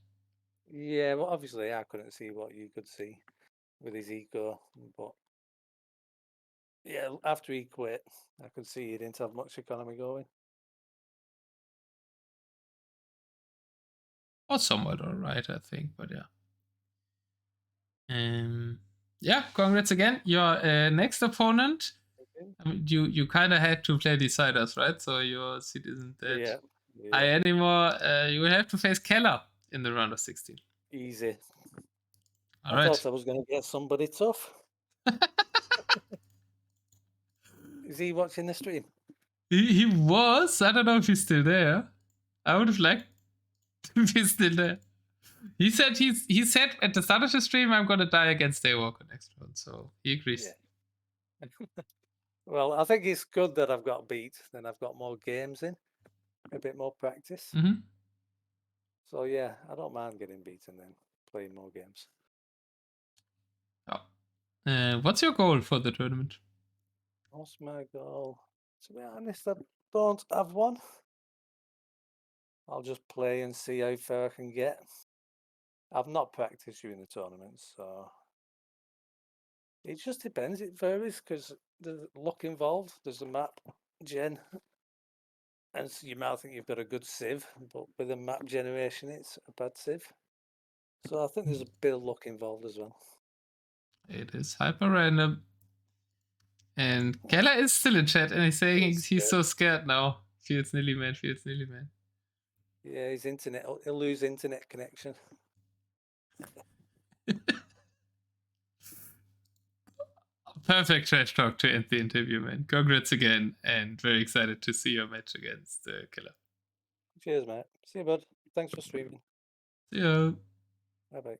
Yeah, well, obviously I couldn't see what you could see with his eco, but yeah, after he quit, I could see he didn't have much economy going. Or somewhat alright, I think, but yeah. Yeah, congrats again. Your next opponent, I mean, you kind of had to play deciders, right? So your seat isn't that high anymore. You will have to face Kelar in the round of 16. Easy. All I right. thought I was going to get somebody tough. Is he watching the stream? He was. I don't know if he's still there. I would have liked to be still there. He said at the start of the stream, I'm gonna die against Daywalker next round, so he agrees. Yeah. Well, I think it's good that I've got beat, then I've got more games in, a bit more practice. So yeah, I don't mind getting beaten then playing more games. Oh. What's your goal for the tournament? What's my goal? To be honest, I don't have one. I'll just play and see how far I can get. I've not practiced during the tournament, so it just depends. It varies because there's luck involved. There's a map gen, and so you might think you've got a good sieve, but with a map generation, it's a bad sieve. So I think there's a bit of luck involved as well. It is Hyperrandom. And Kelar is still in chat, and he's saying he's so scared now. Feels nearly man. Yeah, his internet, he'll lose internet connection. Perfect trash talk to end the interview, man. Congrats again, and very excited to see your match against Kelar. Cheers, mate. See you, bud. Thanks for streaming. See ya. Bye-bye.